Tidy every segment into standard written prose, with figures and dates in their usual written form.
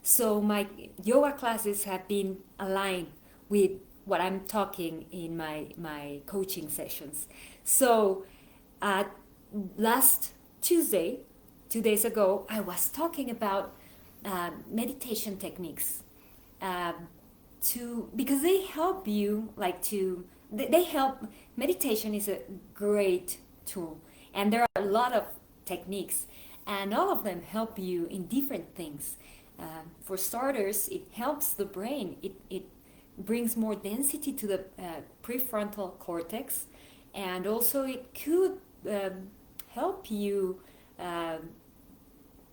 So my yoga classes have been aligned with what I'm talking in my coaching sessions. So last Tuesday, 2 days ago, I was talking about meditation techniques, um, because they help you they help. Meditation is a great tool, and there are a lot of techniques, and all of them help you in different things. For starters, it helps the brain. It brings more density to the prefrontal cortex, and also it could help you um,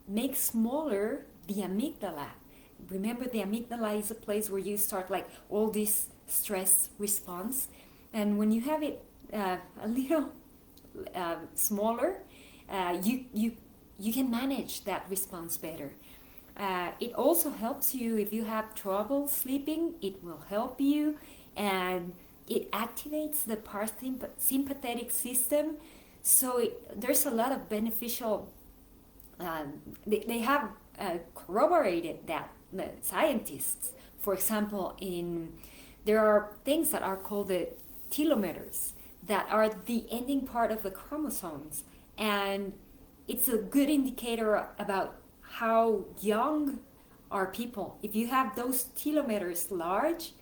make smaller the amygdala. Remember, the amygdala is a place where you start like all this stress response, and when you have it a little smaller, you can manage that response better. It also helps you if you have trouble sleeping. It will help you, and it activates the parasympathetic system. So there's a lot of beneficial. They have corroborated that, the scientists. For example, there are things that are called the telomeres that are the ending part of the chromosomes, and it's a good indicator about how young are people. If you have those telomeres large,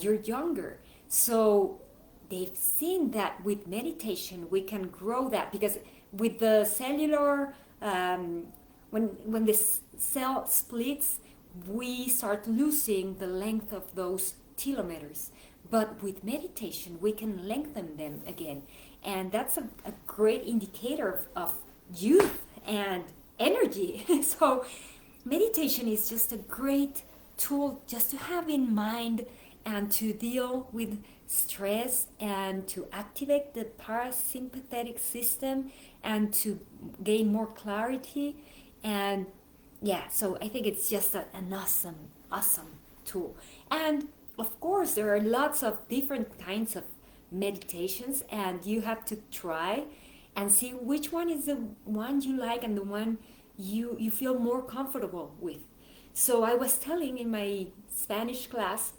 you're younger. So they've seen that with meditation we can grow that, because with the cellular, when the cell splits, we start losing the length of those telomeres. But with meditation we can lengthen them again, and that's a great indicator of youth and energy. So meditation is just a great tool just to have in mind, and to deal with stress, and to activate the parasympathetic system, and to gain more clarity. And yeah, so I think it's just an awesome tool. And of course there are lots of different kinds of meditations, and you have to try and see which one is the one you like, and the one you feel more comfortable with. So I was telling in my Spanish class,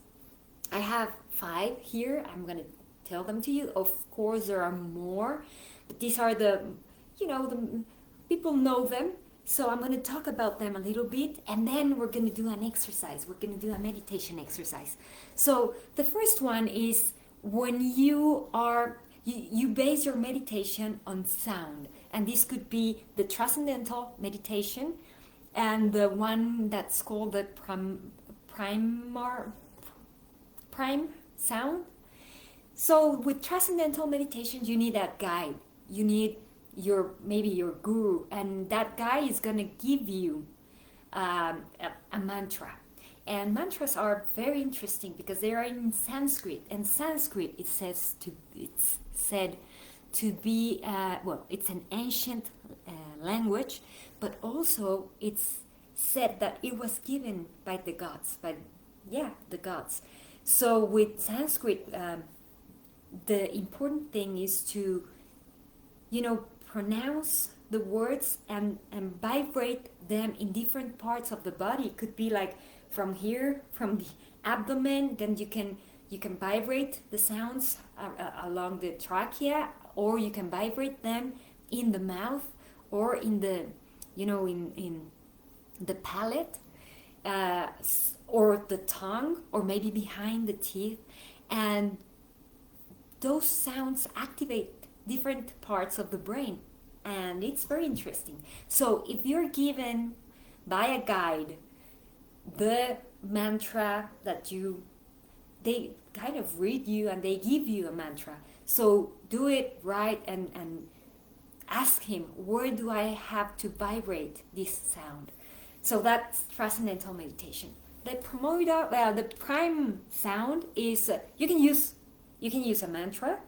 I have 5 here. I'm going to tell them to you. Of course, there are more, but these are the people know them. So I'm going to talk about them a little bit, and then we're going to do an exercise. We're going to do a meditation exercise. So the first one is when you base your meditation on sound, and this could be the transcendental meditation, and the one that's called the prime sound. So with transcendental meditation, you need that guide. You need maybe your guru, and that guy is gonna give you a mantra. And mantras are very interesting because they are in Sanskrit, and Sanskrit it's said to be it's an ancient language, but also it's said that it was given by the gods, the gods. So with Sanskrit, the important thing is to, pronounce the words and vibrate them in different parts of the body. It could be like from here, from the abdomen, then you can vibrate the sounds along the trachea, or you can vibrate them in the mouth, or in the, in the palate, or the tongue, or maybe behind the teeth. And those sounds activate different parts of the brain, and it's very interesting. So if you're given by a guide the mantra they kind of read you and they give you a mantra, so do it right, and ask him, where do I have to vibrate this sound? So that's transcendental meditation. The prime sound is, you can use a mantra,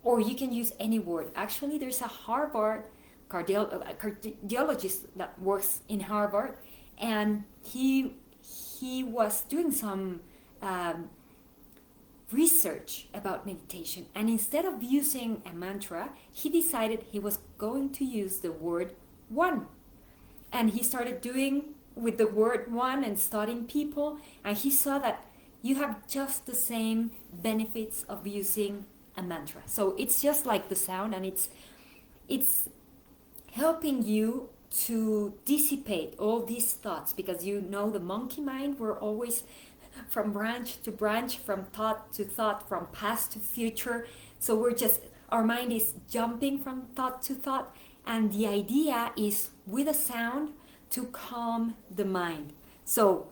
or you can use any word. Actually, there's a Harvard cardiologist that works in Harvard, and he was doing some research about meditation, and instead of using a mantra, he decided he was going to use the word one, and he started doing with the word one and studying people, and he saw that you have just the same benefits of using a mantra. So it's just like the sound, and it's helping you to dissipate all these thoughts, because you know the monkey mind, we're always from branch to branch, from thought to thought, from past to future. So our mind is jumping from thought to thought, and the idea is with a sound to calm the mind. So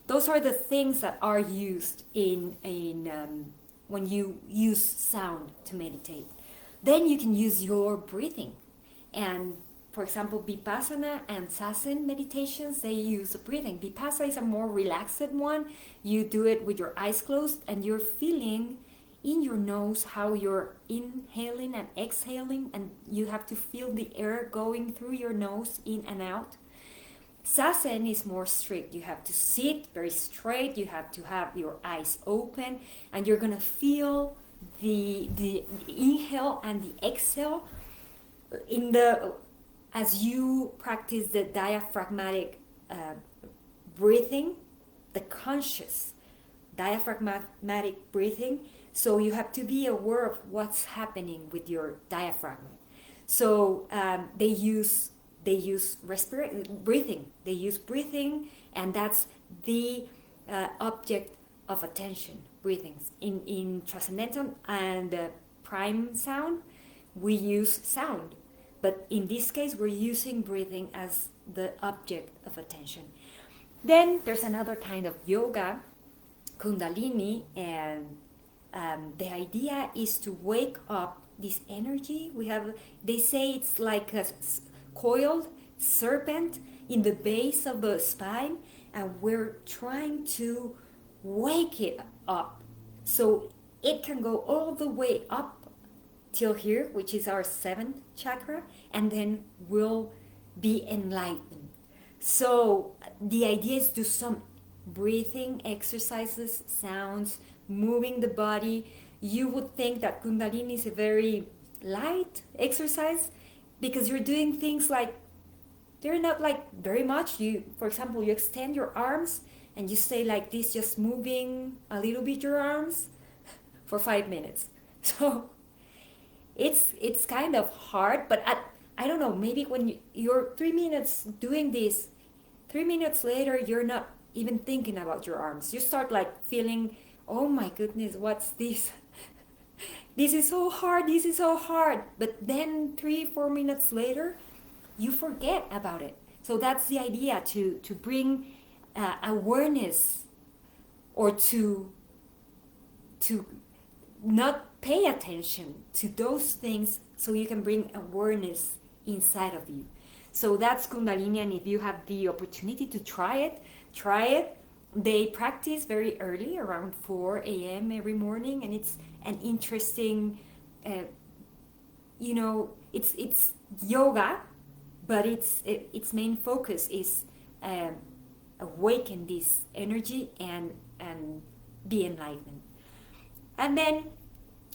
those are the things that are used in when you use sound to meditate. Then you can use your breathing. And for example, Vipassana and Zazen meditations, they use breathing. Vipassana is a more relaxed one. You do it with your eyes closed, and you're feeling in your nose how you're inhaling and exhaling, and you have to feel the air going through your nose in and out. Zazen is more strict. You have to sit very straight, you have to have your eyes open, and you're going to feel the inhale and the exhale as you practice the diaphragmatic breathing, the conscious diaphragmatic breathing. So you have to be aware of what's happening with your diaphragm. So they use breathing. They use breathing, and that's the object of attention. Breathing in transcendental and prime sound, we use sound, but in this case we're using breathing as the object of attention. Then there's another kind of yoga, Kundalini, and the idea is to wake up this energy. They say it's like a coiled serpent in the base of the spine, and we're trying to wake it up so it can go all the way up till here, which is our 7th chakra, and then we'll be enlightened. So the idea is do some breathing exercises, sounds, moving the body. You would think that Kundalini is a very light exercise because you're doing things like they're not like very much. For example, you extend your arms and you stay like this, just moving a little bit your arms for 5 minutes. So it's kind of hard, but I don't know, maybe when you're 3 minutes doing this, 3 minutes later you're not even thinking about your arms. You start like feeling, oh my goodness, what's this? This is so hard. But then 3-4 minutes later, you forget about it. So that's the idea, to bring awareness, or to not pay attention to those things, so you can bring awareness inside of you. So that's Kundalini, and if you have the opportunity to try it. They practice very early, around 4 a.m. every morning, and it's an interesting, it's yoga, but its main focus is awaken this energy and be enlightened. And then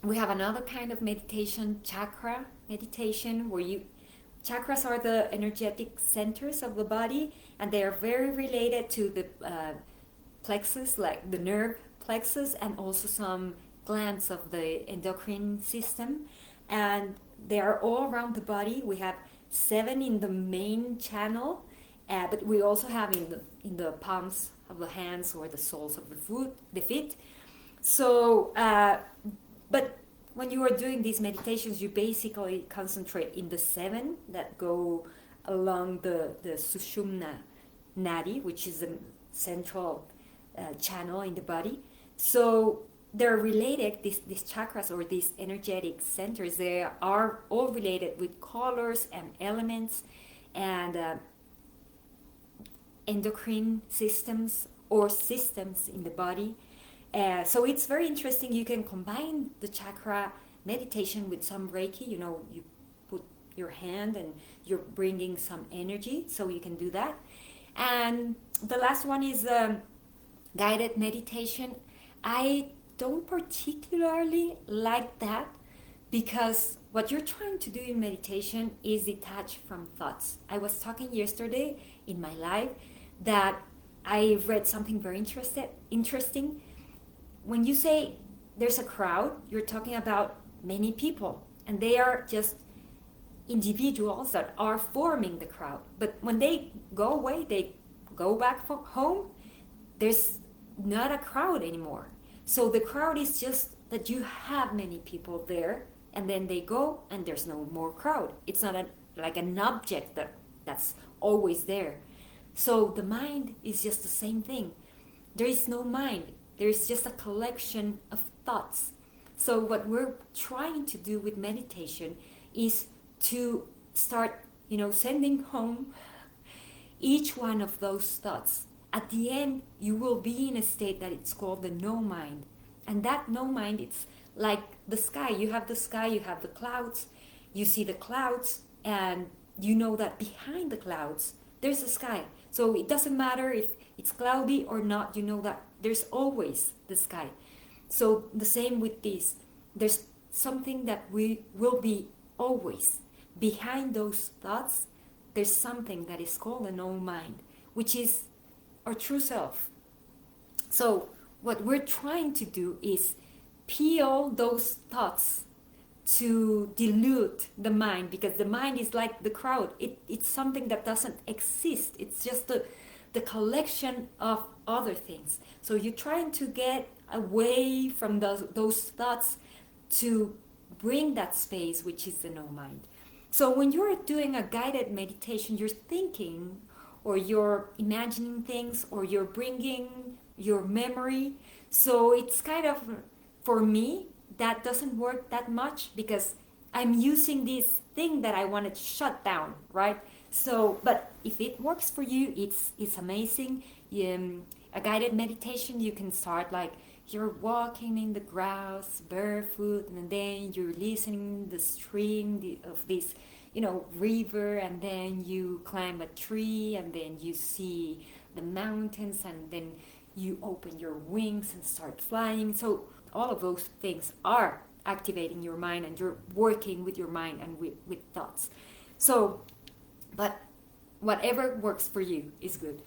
we have another kind of meditation, chakra meditation, where chakras are the energetic centers of the body, and they are very related to the plexus, like the nerve plexus, and also some glands of the endocrine system, and they are all around the body. We have 7 in the main channel, but we also have in the palms of the hands or the soles of the feet. So, but when you are doing these meditations, you basically concentrate in the 7 that go along the Sushumna Nadi, which is the central channel in the body. So they're related, these chakras or these energetic centers, they are all related with colors and elements and endocrine systems or systems in the body. So it's very interesting. You can combine the chakra meditation with some Reiki. You put your hand and you're bringing some energy, so you can do that. And the last one is guided meditation. I don't particularly like that, because what you're trying to do in meditation is detach from thoughts. I was talking yesterday in my live that I read something very interesting. When you say there's a crowd, you're talking about many people, and they are just individuals that are forming the crowd. But when they go away, they go back home, there's not a crowd anymore. So the crowd is just that you have many people there, and then they go and there's no more crowd. It's not like an object that's always there. So the mind is just the same thing. There is no mind. There is just a collection of thoughts. So what we're trying to do with meditation is to start, sending home each one of those thoughts. At the end, you will be in a state that it's called the no mind. And that no mind, it's like the sky. You have the sky, you have the clouds, you see the clouds, and you know that behind the clouds, there's a sky. So it doesn't matter if it's cloudy or not, you know that there's always the sky. So the same with this. There's something that we will be always. Behind those thoughts, there's something that is called the no mind, which is our true self. So what we're trying to do is peel those thoughts to dilute the mind, because the mind is like the crowd. It's something that doesn't exist. It's just the collection of other things. So you're trying to get away from those thoughts to bring that space, which is the no mind. So when you're doing a guided meditation, you're thinking or you're imagining things or you're bringing your memory. So it's kind of, for me, that doesn't work that much because I'm using this thing that I want to shut down, right? So, but if it works for you, it's amazing. A guided meditation, you can start like you're walking in the grass barefoot, and then you're listening the stream of this, river, and then you climb a tree, and then you see the mountains, and then you open your wings and start flying. So all of those things are activating your mind, and you're working with your mind and with thoughts. So, but whatever works for you is good.